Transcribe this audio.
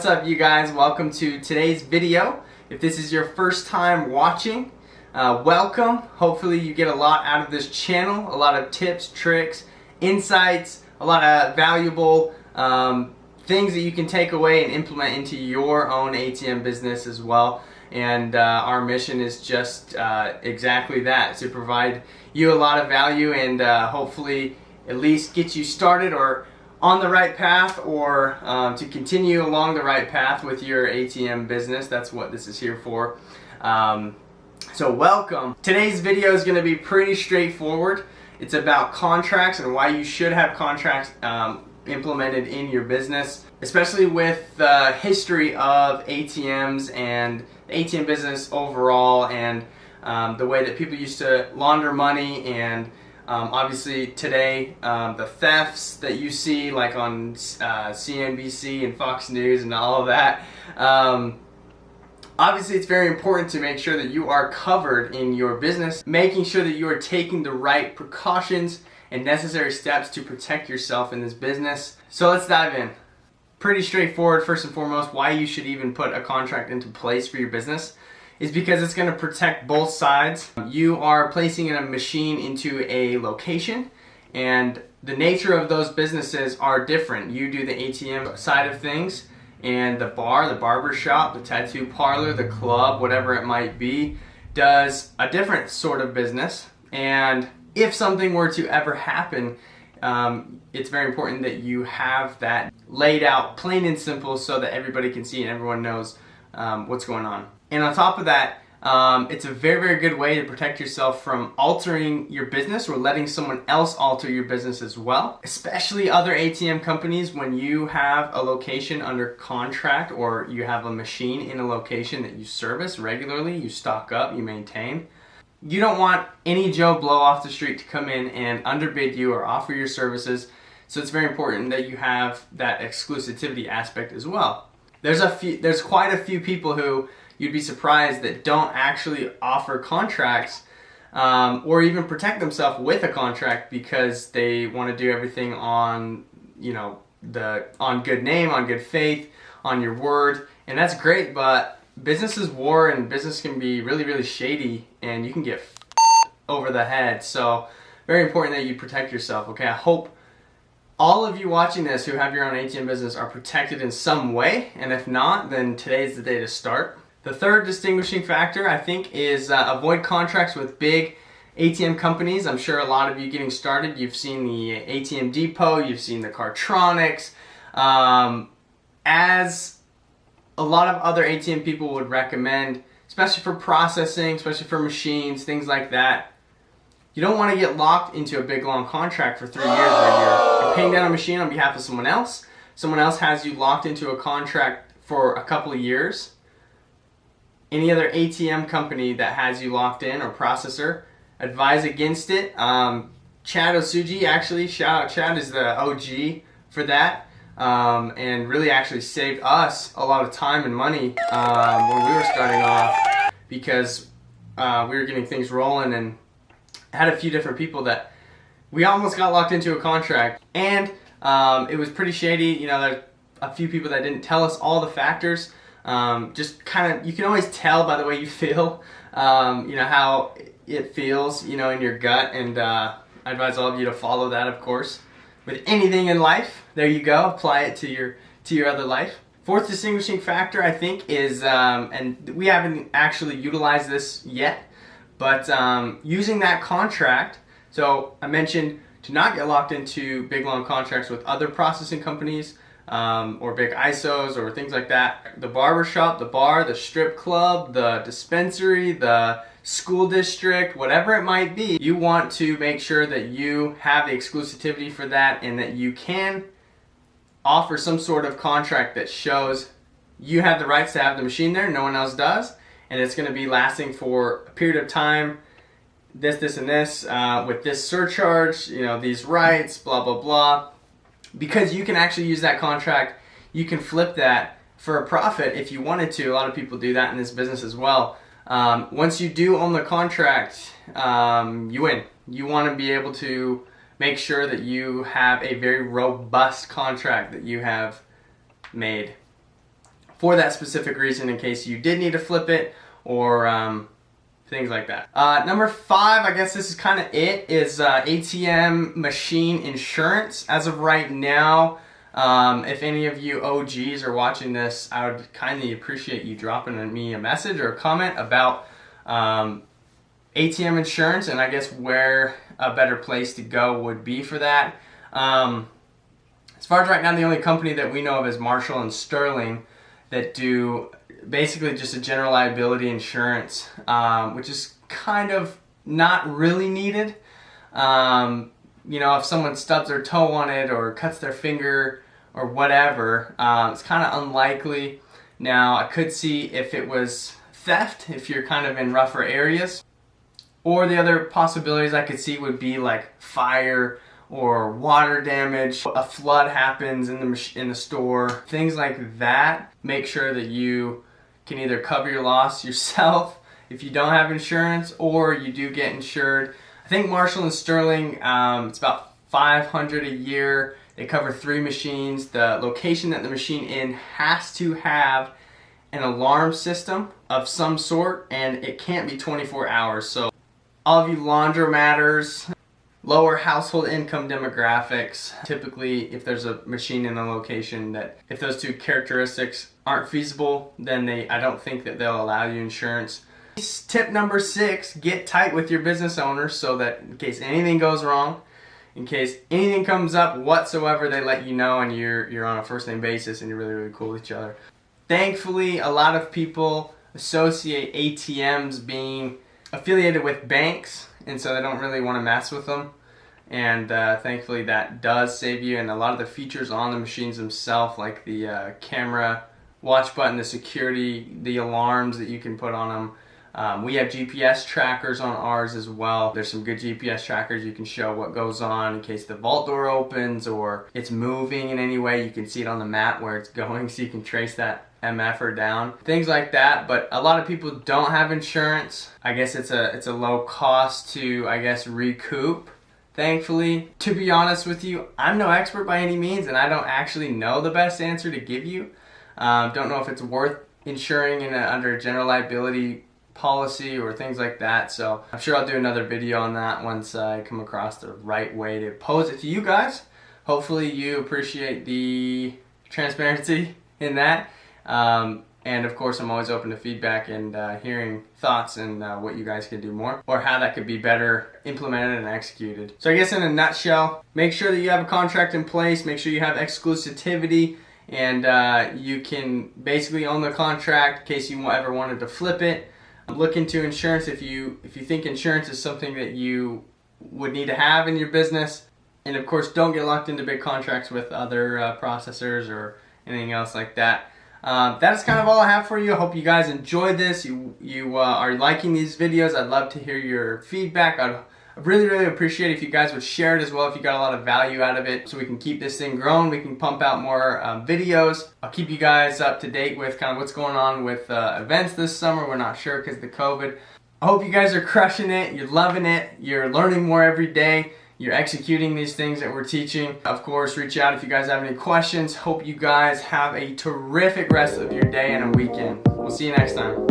What's up, you guys? Welcome to today's video. If this is your first time watching, welcome. Hopefully you get a lot out of this channel, a lot of tips, tricks, insights, a lot of valuable things that you can take away and implement into your own ATM business as well. And our mission is just exactly that, to provide you a lot of value and hopefully at least get you started or on the right path, or to continue along the right path with your ATM business. That's what this is here for. So welcome. Today's video is going to be pretty straightforward. It's about contracts and why you should have contracts implemented in your business, especially with the history of ATMs and the ATM business overall, and the way that people used to launder money, and obviously today the thefts that you see like on CNBC and Fox News and all of that. Obviously it's very important to make sure that you are covered in your business, making sure that you are taking the right precautions and necessary steps to protect yourself in this business. So let's dive in. Pretty straightforward. First and foremost, why you should even put a contract into place for your business is because it's going to protect both sides. You are placing a machine into a location, and the nature of those businesses are different. You do the ATM side of things, and the bar, the barber shop, the tattoo parlor, the club, whatever it might be, does a different sort of business. And if something were to ever happen, it's very important that you have that laid out plain and simple so that everybody can see and everyone knows what's going on. And on top of that, it's a very, very good way to protect yourself from altering your business or letting someone else alter your business as well. Especially other ATM companies, when you have a location under contract or you have a machine in a location that you service regularly, you stock up, you maintain. You don't want any Joe Blow off the street to come in and underbid you or offer your services. So it's very important that you have that exclusivity aspect as well. There's quite a few people who you'd be surprised that don't actually offer contracts or even protect themselves with a contract because they want to do everything on, on good name, on good faith, on your word. And that's great, but business is war, and business can be really, really shady, and you can get over the head. So very important that you protect yourself, okay? I hope all of you watching this who have your own ATM business are protected in some way, and if not, then today's the day to start. The third distinguishing factor, I think, is avoid contracts with big ATM companies. I'm sure a lot of you getting started, you've seen the ATM Depot, you've seen the Cardtronics. As a lot of other ATM people would recommend, especially for processing, especially for machines, things like that, you don't want to get locked into a big long contract for 3 years where you're paying down a machine on behalf of someone else. Someone else has you locked into a contract for a couple of years. Any other ATM company that has you locked in, or processor, advise against it. Chad Osuji, actually, shout out Chad, is the OG for that, and really actually saved us a lot of time and money when we were starting off, because we were getting things rolling and had a few different people that we almost got locked into a contract, and it was pretty shady. There's a few people that didn't tell us all the factors. Just kind of, you can always tell by the way you feel, how it feels, in your gut, and I advise all of you to follow that, of course, with anything in life. There you go, apply it to your other life. Fourth distinguishing factor, I think, is, and we haven't actually utilized this yet, but using that contract. So I mentioned to not get locked into big long contracts with other processing companies, or big ISOs or things like that. The barber shop, the bar, the strip club, the dispensary, the school district, whatever it might be, you want to make sure that you have the exclusivity for that, and that you can offer some sort of contract that shows you have the rights to have the machine there, no one else does, and it's going to be lasting for a period of time, this, and this, with this surcharge, these rights, blah, blah, blah. Because you can actually use that contract, you can flip that for a profit if you wanted to. A lot of people do that in this business as well. Once you do own the contract, you win. You want to be able to make sure that you have a very robust contract that you have made. for that specific reason in case you did need to flip it or things like that. Number 5, I guess this is kind of it, is ATM machine insurance. As of right now, if any of you OGs are watching this, I would kindly appreciate you dropping me a message or a comment about ATM insurance, and I guess where a better place to go would be for that. As far as right now, the only company that we know of is Marshall and Sterling that do basically just a general liability insurance, which is kind of not really needed. You know, if someone stubs their toe on it or cuts their finger or whatever, it's kind of unlikely. Now, I could see if it was theft, if you're kind of in rougher areas. Or the other possibilities I could see would be like fire or water damage, a flood happens in the store, things like that. Make sure that you can either cover your loss yourself if you don't have insurance, or you do get insured. I think Marshall and Sterling, it's about $500 a year. They cover 3 machines. The location that the machine in has to have an alarm system of some sort, and it can't be 24 hours. So all of you laundromaters, lower household income demographics, typically if there's a machine in a location that if those 2 characteristics aren't feasible, then I don't think that they'll allow you insurance. Tip number 6, get tight with your business owners so that in case anything goes wrong, in case anything comes up whatsoever, they let you know and you're on a first name basis and you're really, really cool with each other. Thankfully, a lot of people associate ATMs being affiliated with banks, and so they don't really want to mess with them. And thankfully that does save you, and a lot of the features on the machines themselves, like the camera, watch button, the security, the alarms that you can put on them. We have GPS trackers on ours as well. There's some good GPS trackers. You can show what goes on in case the vault door opens or it's moving in any way. You can see it on the map where it's going, so you can trace that MFer down, things like that. But a lot of people don't have insurance. I guess it's a low cost to, I guess, recoup. Thankfully, to be honest with you, I'm no expert by any means, and I don't actually know the best answer to give you. Don't know if it's worth insuring under a general liability policy or things like that. So I'm sure I'll do another video on that once I come across the right way to pose it to you guys. Hopefully you appreciate the transparency in that. And of course, I'm always open to feedback and hearing thoughts and what you guys can do more, or how that could be better implemented and executed. So I guess in a nutshell, make sure that you have a contract in place, make sure you have exclusivity, and you can basically own the contract in case you ever wanted to flip it. Look into insurance if you think insurance is something that you would need to have in your business. And of course, don't get locked into big contracts with other processors or anything else like that. That's kind of all I have for you. I hope you guys enjoyed this. You are liking these videos. I'd love to hear your feedback. I'd really, really appreciate it if you guys would share it as well if you got a lot of value out of it, so we can keep this thing growing. We can pump out more videos. I'll keep you guys up to date with kind of what's going on with events this summer. We're not sure because of the COVID. I hope you guys are crushing it. You're loving it. You're learning more every day. You're executing these things that we're teaching. Of course, reach out if you guys have any questions. Hope you guys have a terrific rest of your day and a weekend. We'll see you next time.